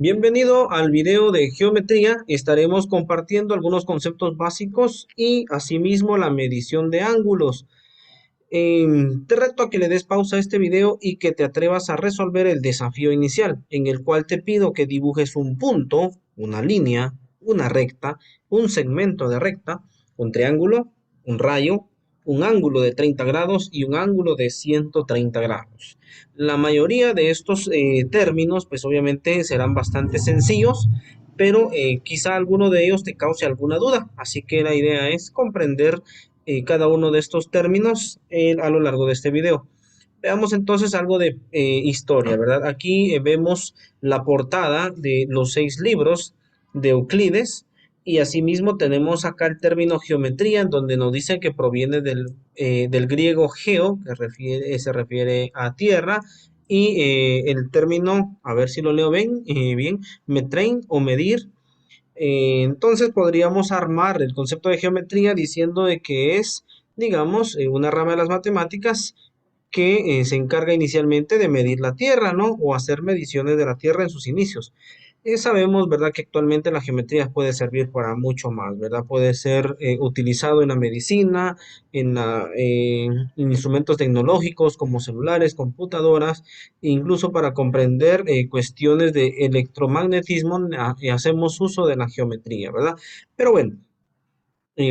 Bienvenido al video de geometría. Estaremos compartiendo algunos conceptos básicos y asimismo la medición de ángulos. Te reto a que le des pausa a este video y que te atrevas a resolver el desafío inicial, en el cual te pido que dibujes un punto, una línea, una recta, un segmento de recta, un triángulo, un rayo, un ángulo de 30 grados y un ángulo de 130 grados. La mayoría de estos términos, pues obviamente serán bastante sencillos, pero quizá alguno de ellos te cause alguna duda. Así que la idea es comprender cada uno de estos términos a lo largo de este video. Veamos entonces algo de historia, ¿verdad? Aquí vemos la portada de los 6 libros de Euclides y asimismo tenemos acá el término geometría, en donde nos dice que proviene del griego geo, que se refiere a tierra, y el término, a ver si lo leo bien, metrein o medir. Entonces podríamos armar el concepto de geometría diciendo de que es, digamos, una rama de las matemáticas que se encarga inicialmente de medir la Tierra, ¿no? O hacer mediciones de la Tierra en sus inicios. Sabemos, ¿verdad?, que actualmente la geometría puede servir para mucho más, ¿verdad? Puede ser utilizado en la medicina, en instrumentos tecnológicos como celulares, computadoras, incluso para comprender cuestiones de electromagnetismo, hacemos uso de la geometría, ¿verdad? Pero bueno,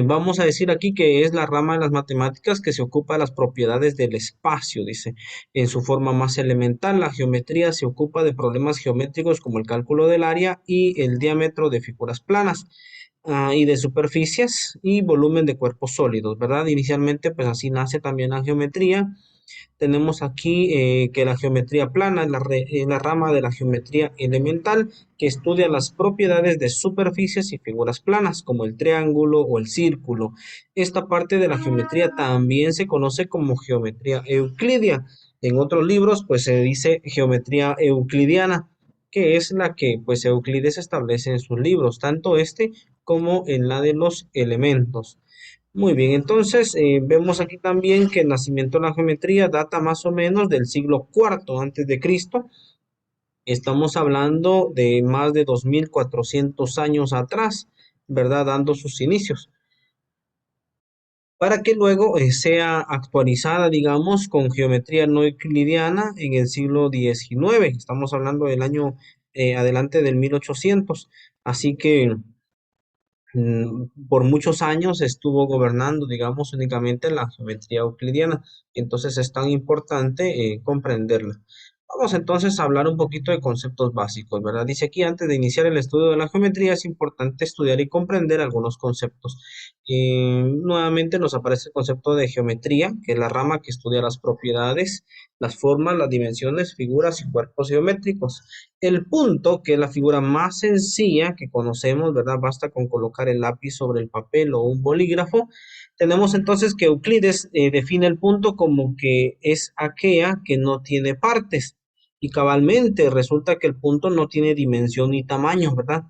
vamos a decir aquí que es la rama de las matemáticas que se ocupa de las propiedades del espacio, dice. En su forma más elemental, la geometría se ocupa de problemas geométricos como el cálculo del área y el diámetro de figuras planas, y de superficies y volumen de cuerpos sólidos, ¿verdad? Inicialmente, pues así nace también la geometría. Tenemos aquí que la geometría plana es la rama de la geometría elemental que estudia las propiedades de superficies y figuras planas, como el triángulo o el círculo. Esta parte de la geometría también se conoce como geometría euclidia. En otros libros, pues se dice geometría euclidiana, que es la que pues Euclides establece en sus libros, tanto este como en la de los elementos. Muy bien, entonces vemos aquí también que el nacimiento de la geometría data más o menos del siglo cuarto antes de Cristo. Estamos hablando de más de 2400 años atrás, ¿verdad? Dando sus inicios, para que luego sea actualizada, digamos, con geometría no euclidiana en el siglo XIX. Estamos hablando del año adelante del 1800. Así que por muchos años estuvo gobernando, digamos, únicamente la geometría euclidiana. Entonces es tan importante comprenderla. Vamos entonces a hablar un poquito de conceptos básicos, ¿verdad? Dice aquí, antes de iniciar el estudio de la geometría, es importante estudiar y comprender algunos conceptos. Nuevamente nos aparece el concepto de geometría, que es la rama que estudia las propiedades, las formas, las dimensiones, figuras y cuerpos geométricos. El punto, que es la figura más sencilla que conocemos, ¿verdad? Basta con colocar el lápiz sobre el papel o un bolígrafo. Tenemos entonces que Euclides define el punto como que es aquella que no tiene partes. Y cabalmente resulta que el punto no tiene dimensión ni tamaño, ¿verdad?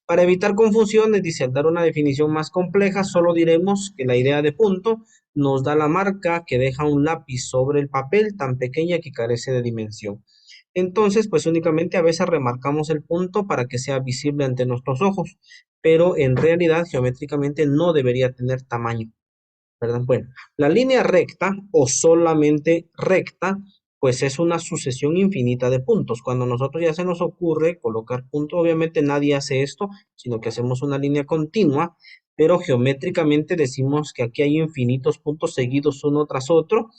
Para evitar confusiones, dice, al dar una definición más compleja, solo diremos que la idea de punto nos da la marca que deja un lápiz sobre el papel tan pequeña que carece de dimensión. Entonces, pues únicamente a veces remarcamos el punto para que sea visible ante nuestros ojos, pero en realidad geométricamente no debería tener tamaño, ¿verdad? Bueno, la línea recta o solamente recta, pues es una sucesión infinita de puntos. Cuando nosotros ya se nos ocurre colocar puntos, obviamente nadie hace esto, sino que hacemos una línea continua, pero geométricamente decimos que aquí hay infinitos puntos seguidos uno tras otro.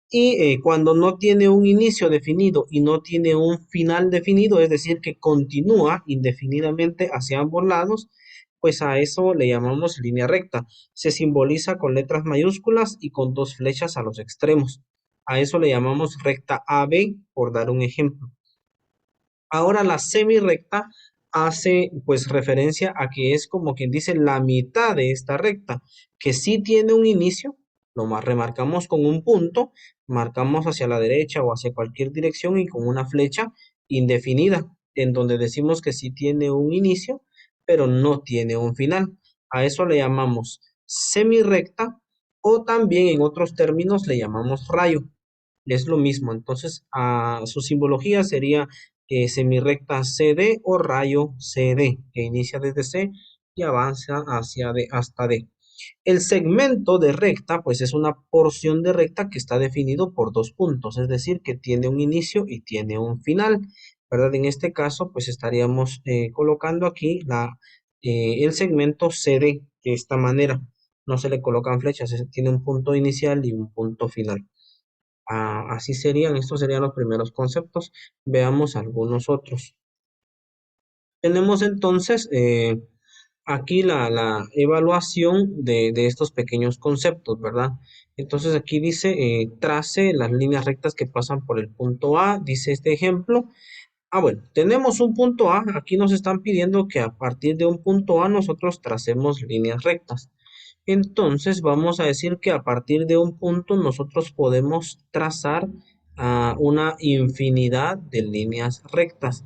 Y cuando no tiene un inicio definido y no tiene un final definido, es decir, que continúa indefinidamente hacia ambos lados, pues a eso le llamamos línea recta. Se simboliza con letras mayúsculas y con dos flechas a los extremos. A eso le llamamos recta AB, por dar un ejemplo. Ahora la semirrecta hace pues referencia a que es como quien dice la mitad de esta recta, que sí tiene un inicio, remarcamos con un punto, marcamos hacia la derecha o hacia cualquier dirección y con una flecha indefinida, en donde decimos que sí tiene un inicio, pero no tiene un final. A eso le llamamos semirrecta o también en otros términos le llamamos rayo. Es lo mismo, entonces su simbología sería semirrecta CD o rayo CD, que inicia desde C y avanza hacia D hasta D. El segmento de recta, pues es una porción de recta que está definido por dos puntos, es decir, que tiene un inicio y tiene un final, ¿verdad? En este caso, pues estaríamos colocando aquí el segmento CD de esta manera. No se le colocan flechas, tiene un punto inicial y un punto final. Así serían, estos serían los primeros conceptos. Veamos algunos otros. Tenemos entonces aquí la evaluación de estos pequeños conceptos, ¿verdad? Entonces aquí dice, trace las líneas rectas que pasan por el punto A, dice este ejemplo. Bueno, tenemos un punto A, aquí nos están pidiendo que a partir de un punto A nosotros tracemos líneas rectas. Entonces vamos a decir que a partir de un punto nosotros podemos trazar una infinidad de líneas rectas,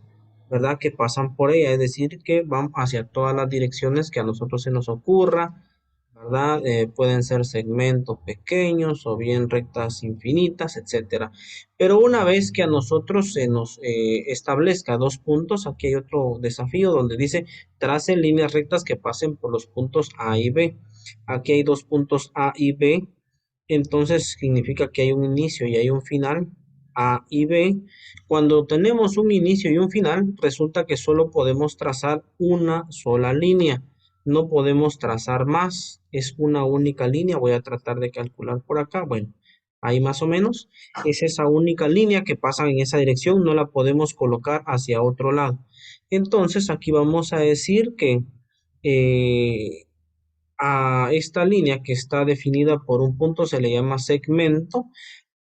¿verdad? Que pasan por ella, es decir, que van hacia todas las direcciones que a nosotros se nos ocurra, ¿verdad? Pueden ser segmentos pequeños o bien rectas infinitas, etcétera. Pero una vez que a nosotros se nos establezca dos puntos, aquí hay otro desafío donde dice trace líneas rectas que pasen por los puntos A y B. Aquí hay dos puntos A y B, entonces significa que hay un inicio y hay un final, A y B. Cuando tenemos un inicio y un final, resulta que solo podemos trazar una sola línea. No podemos trazar más, es una única línea. Voy a tratar de calcular por acá. Bueno, ahí más o menos es esa única línea que pasa en esa dirección, no la podemos colocar hacia otro lado. Entonces aquí vamos a decir que eh, a esta línea que está definida por un punto se le llama segmento.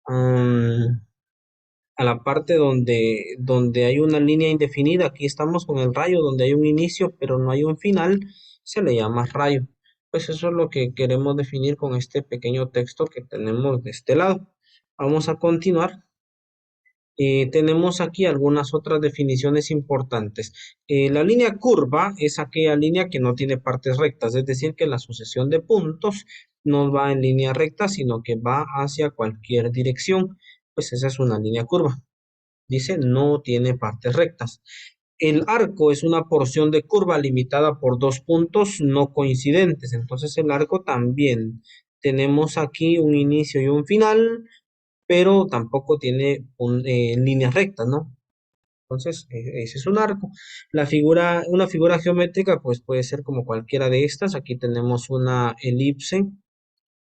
um, a la parte donde hay una línea indefinida, aquí estamos con el rayo, donde hay un inicio pero no hay un final, se le llama rayo. Pues eso es lo que queremos definir con este pequeño texto que tenemos de este lado. Vamos a continuar. Tenemos aquí algunas otras definiciones importantes. La línea curva es aquella línea que no tiene partes rectas, es decir, que la sucesión de puntos no va en línea recta, sino que va hacia cualquier dirección. Pues esa es una línea curva. Dice, no tiene partes rectas. El arco es una porción de curva limitada por dos puntos no coincidentes. Entonces el arco también tenemos aquí un inicio y un final, pero tampoco tiene líneas rectas, ¿no? Entonces, ese es un arco. Una figura geométrica, pues puede ser como cualquiera de estas. Aquí tenemos una elipse.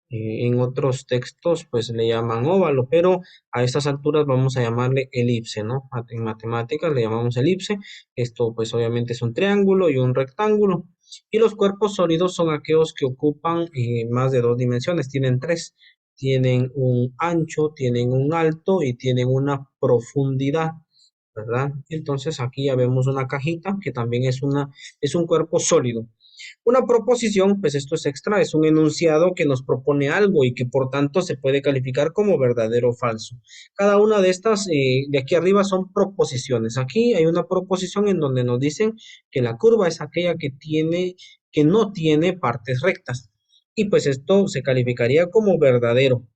En otros textos, pues le llaman óvalo, pero a estas alturas vamos a llamarle elipse, ¿no? En matemáticas le llamamos elipse. Esto, pues obviamente es un triángulo y un rectángulo. Y los cuerpos sólidos son aquellos que ocupan más de dos dimensiones. Tienen tres. Tienen un ancho, tienen un alto y tienen una profundidad, ¿verdad? Entonces aquí ya vemos una cajita que también es un cuerpo sólido. Una proposición, pues esto es extra, es un enunciado que nos propone algo y que por tanto se puede calificar como verdadero o falso. Cada una de estas de aquí arriba son proposiciones. Aquí hay una proposición en donde nos dicen que la curva es aquella que no tiene partes rectas. Y pues esto se calificaría como verdadero.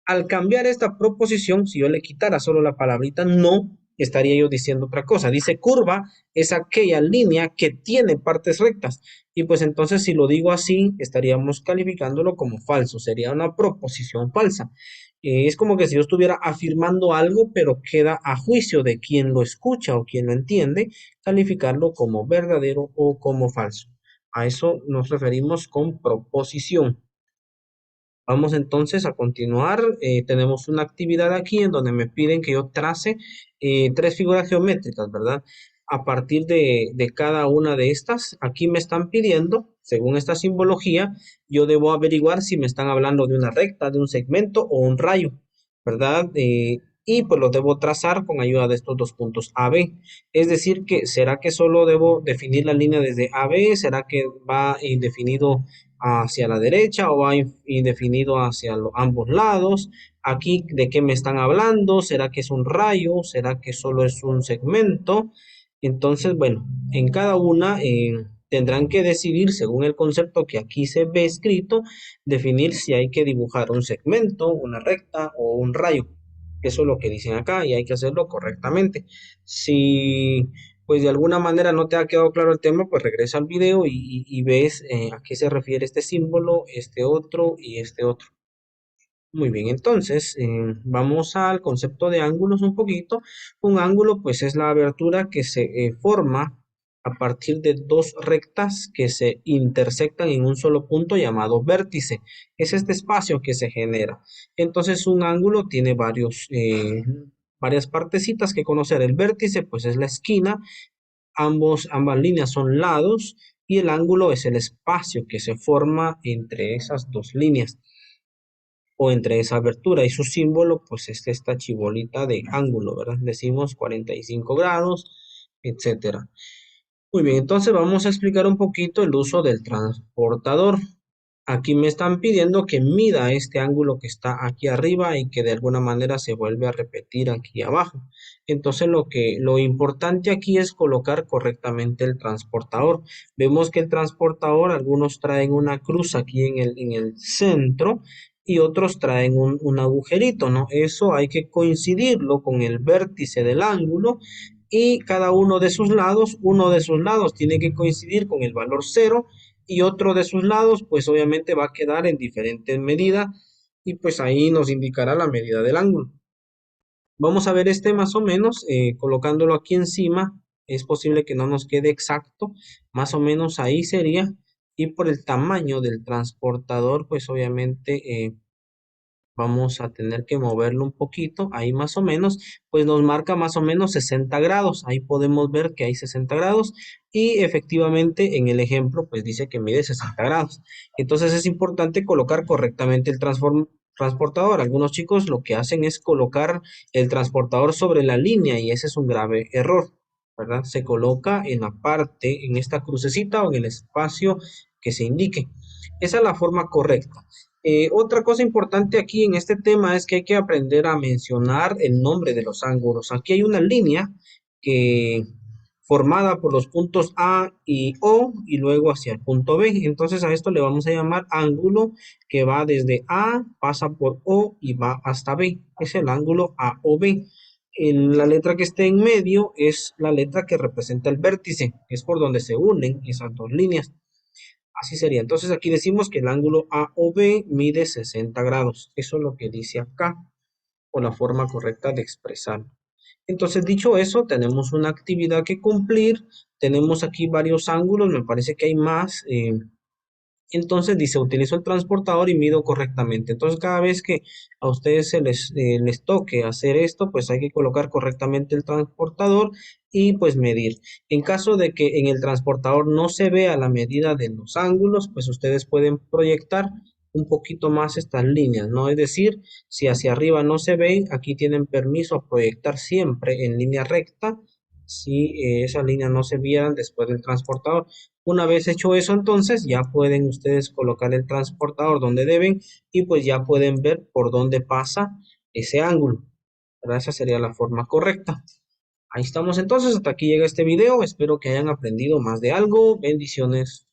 Al cambiar esta proposición, si yo le quitara solo la palabrita no, estaría yo diciendo otra cosa. Dice curva es aquella línea que tiene partes rectas. Y pues entonces si lo digo así, estaríamos calificándolo como falso. Sería una proposición falsa. Es como que si yo estuviera afirmando algo, pero queda a juicio de quien lo escucha o quien lo entiende, calificarlo como verdadero o como falso. A eso nos referimos con proposición. Vamos entonces a continuar. Tenemos una actividad aquí en donde me piden que yo trace tres figuras geométricas, ¿verdad? A partir de cada una de estas, aquí me están pidiendo, según esta simbología, yo debo averiguar si me están hablando de una recta, de un segmento o un rayo, ¿verdad? Y pues lo debo trazar con ayuda de estos dos puntos A, B. Es decir, que ¿será que solo debo definir la línea desde A, B? ¿Será que va indefinido hacia la derecha o va indefinido hacia ambos lados? Aquí, ¿de qué me están hablando? ¿Será que es un rayo? ¿Será que solo es un segmento? Entonces, bueno, en cada una tendrán que decidir, según el concepto que aquí se ve escrito, definir si hay que dibujar un segmento, una recta o un rayo. Eso es lo que dicen acá y hay que hacerlo correctamente. Si pues de alguna manera no te ha quedado claro el tema, pues regresa al video y ves a qué se refiere este símbolo, este otro y este otro. Muy bien, entonces vamos al concepto de ángulos un poquito. Un ángulo pues es la abertura que se forma a partir de dos rectas que se intersectan en un solo punto llamado vértice. Es este espacio que se genera. Entonces un ángulo tiene varias partecitas que conocer. El vértice pues es la esquina, ambas líneas son lados y el ángulo es el espacio que se forma entre esas dos líneas o entre esa abertura y su símbolo pues es esta chibolita de ángulo, ¿verdad? Decimos 45 grados, etcétera. Muy bien, entonces vamos a explicar un poquito el uso del transportador. Aquí me están pidiendo que mida este ángulo que está aquí arriba y que de alguna manera se vuelve a repetir aquí abajo. Entonces lo importante aquí es colocar correctamente el transportador. Vemos que el transportador, algunos traen una cruz aquí en el centro y otros traen un agujerito, ¿no? Eso hay que coincidirlo con el vértice del ángulo y cada uno de sus lados tiene que coincidir con el valor cero y otro de sus lados, pues obviamente va a quedar en diferentes medidas y pues ahí nos indicará la medida del ángulo. Vamos a ver este más o menos, colocándolo aquí encima, es posible que no nos quede exacto, más o menos ahí sería, y por el tamaño del transportador, pues obviamente vamos a tener que moverlo un poquito, ahí más o menos, pues nos marca más o menos 60 grados, ahí podemos ver que hay 60 grados y efectivamente en el ejemplo pues dice que mide 60 grados. Entonces es importante colocar correctamente el transportador. Algunos chicos lo que hacen es colocar el transportador sobre la línea y ese es un grave error, ¿verdad? Se coloca en la parte, en esta crucecita o en el espacio que se indique. Esa es la forma correcta. Otra cosa importante aquí en este tema es que hay que aprender a mencionar el nombre de los ángulos. Aquí hay una línea que formada por los puntos A y O y luego hacia el punto B. Entonces a esto le vamos a llamar ángulo que va desde A, pasa por O y va hasta B. Es el ángulo AOB. La letra que esté en medio es la letra que representa el vértice, que es por donde se unen esas dos líneas. Así sería. Entonces aquí decimos que el ángulo AOB mide 60 grados. Eso es lo que dice acá, o la forma correcta de expresarlo. Entonces, dicho eso, tenemos una actividad que cumplir. Tenemos aquí varios ángulos, me parece que hay más. Entonces dice, utilizo el transportador y mido correctamente. Entonces cada vez que a ustedes les toque hacer esto, pues hay que colocar correctamente el transportador y pues medir. En caso de que en el transportador no se vea la medida de los ángulos, pues ustedes pueden proyectar un poquito más estas líneas, ¿no? Es decir, si hacia arriba no se ve, aquí tienen permiso a proyectar siempre en línea recta, si esas líneas no se vieran después del transportador. Una vez hecho eso, entonces ya pueden ustedes colocar el transportador donde deben y pues ya pueden ver por dónde pasa ese ángulo, ¿verdad? Esa sería la forma correcta. Ahí estamos entonces, hasta aquí llega este video. Espero que hayan aprendido más de algo. Bendiciones.